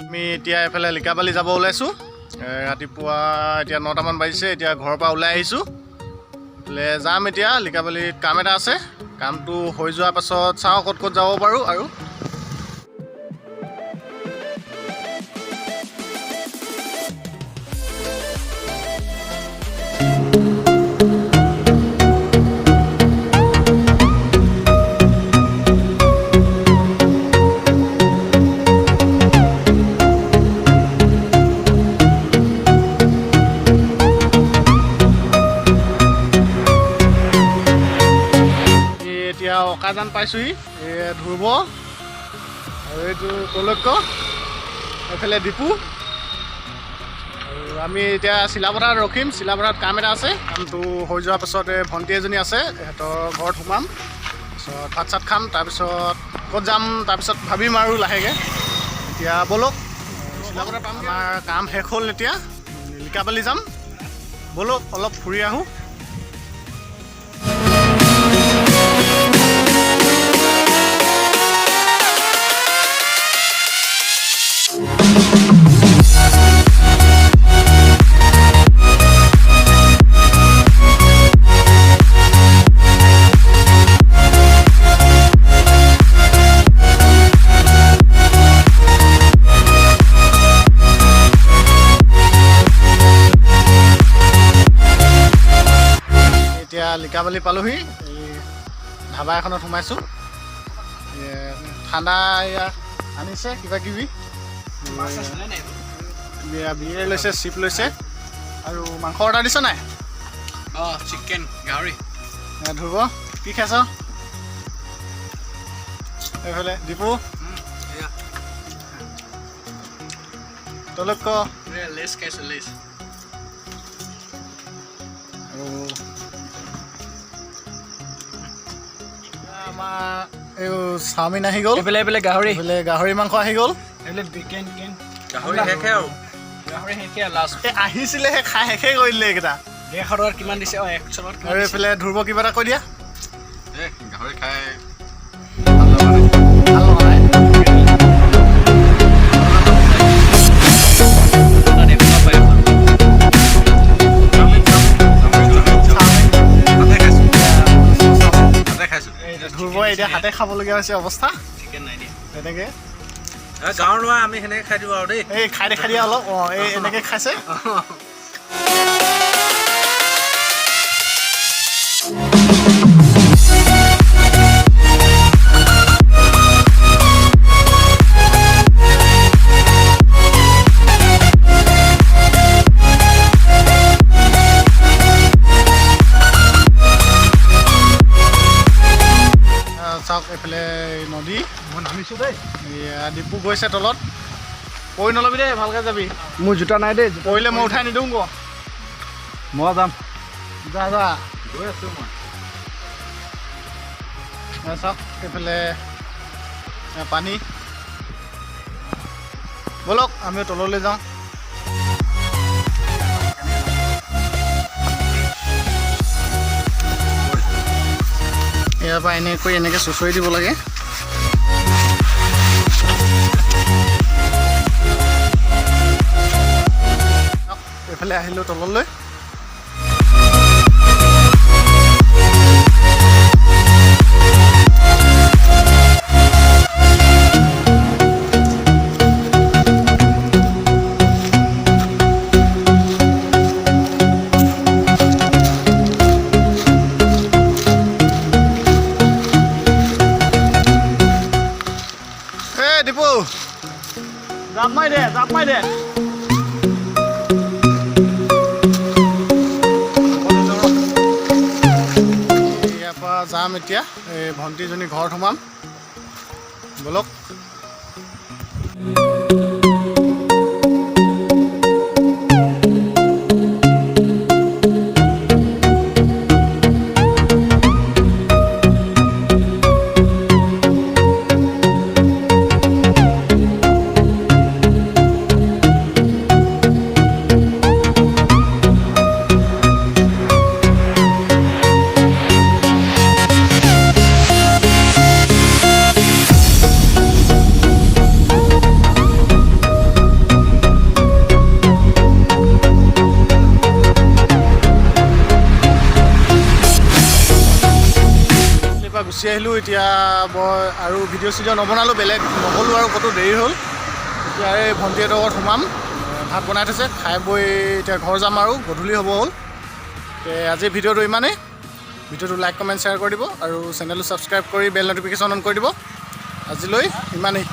আমি এতিয়া এফালে লিকাবালি যাব ওলাইছোঁ। ৰাতিপুৱা এতিয়া 9টামান বাজিছে। এতিয়া ঘৰৰ পৰা ওলাই আহিছোঁ। যাম এতিয়া লিকাবালিত কাম এটা আছে। কামটো হৈ যোৱাৰ পাছত চাওঁ ক'ত ক'ত যাব পাৰোঁ। আৰু এতিয়া অকাজান পাইছোঁহি। ধ্ৰুৱ আৰু এইটো কলক্য, এইফালে দীপু। আৰু আমি এতিয়া চিলাপথাৰত ৰখিম। চিলাপথাৰত কাম এটা আছে। কামটো হৈ যোৱাৰ পাছত ভণ্টি এজনী আছে, সিহঁতৰ ঘৰত সোমাম। তাৰপিছত ভাত চাত খাম। তাৰপিছত ক'ত যাম তাৰপিছত ভাবিম আৰু লাহেকৈ। এতিয়া ব'লক চিলাপথাৰ পাম। আমাৰ কাম শেষ হ'ল। এতিয়া লিকাবালি যাম। ব'লক অলপ ফুৰি আহোঁ। এতিয়া লিকাবালি পালোহি। এই ধাবা এখনত সোমাইছোঁ। ঠাণ্ডা এয়া আনিছে কিবা কিবি। বিয়েৰ লৈছে, চিপ লৈছে। আৰু মাংস অৰ্ডাৰ দিছ নাই? চিকেন গাহৰি। ধ্ৰুৱ কি খাইছ? এইফালে দীপু, তলক্য লেছ খাইছোঁ, লেছ। আৰু আমাৰ এই চাওমিন আহি গ'ল। এইফালে গাহৰি। এইফালে গাহৰি মাংস আহি গ'ল। এইফালে চিকেন গাহৰি শেষে আৰু গাহৰি শেষে লাষ্ট। আহিছিলেহে খাই শেষে কৰি দিলে এইকেইটা। 150 টকাত কিমান দিছে? 100 টকাত আৰু এইফালে ধ্ৰুৱ কিবা এটা কৈ দিয়া। গাহৰি খাই ভাল লগা নাই। ধ্ৰুৱই এতিয়া হাতে খাবলগীয়া হৈছে অৱস্থা। চিকেন নাই দিয়া তেনেকৈ গাঁৱৰ ল'ৰা আমি সেনেকৈ খাই দিওঁ আৰু দেই। এই খাই দেখাই দিয়া অলপ। এই এনেকৈ খাইছে। চাওক এইফালে নদী। মই নামিছোঁ দেই। দীপু গৈছে তলত। পৰি নলবি দেই, ভালকৈ যাবি। মোৰ জোতা নাই দেই। পৰিলে মই উঠাই নিদিওঁ গ। মই যাম। যা যা গৈ আছোঁ মই। চাওক এইফালে পানী। ব'লক আমি তললৈ যাওঁ। ইয়াৰ পৰা এনেকৈ এনেকৈ চুঁচৰি দিব লাগে। এইফালে আহিলোঁ তললৈ। দীপু জাপ মাৰি দে, জাপ মাৰি দে। ইয়াৰ পৰা যাম এতিয়া। এই ভণ্টিজনী ঘৰত সোমাম। ব'লক। পৰা গুচি আহিলোঁ এতিয়া মই আৰু ভিডিঅ' চিডিঅ' নবনালোঁ বেলেগ নগ'লোঁ আৰু ক'তো দেৰি হ'ল এতিয়া এই ভণ্টিহঁতৰ ঘৰত সোমাম ভাত বনাই থৈছে খাই বৈ এতিয়া ঘৰ যাম আৰু গধূলি হ'ব হ'ল আজি ভিডিঅ'টো ইমানেই ভিডিঅ'টো লাইক কমেণ্ট শ্বেয়াৰ কৰি দিব আৰু চেনেলটো ছাবস্ক্ৰাইব কৰি বেল ন'টিফিকেশ্যন অন কৰি দিব আজিলৈ ইমানেই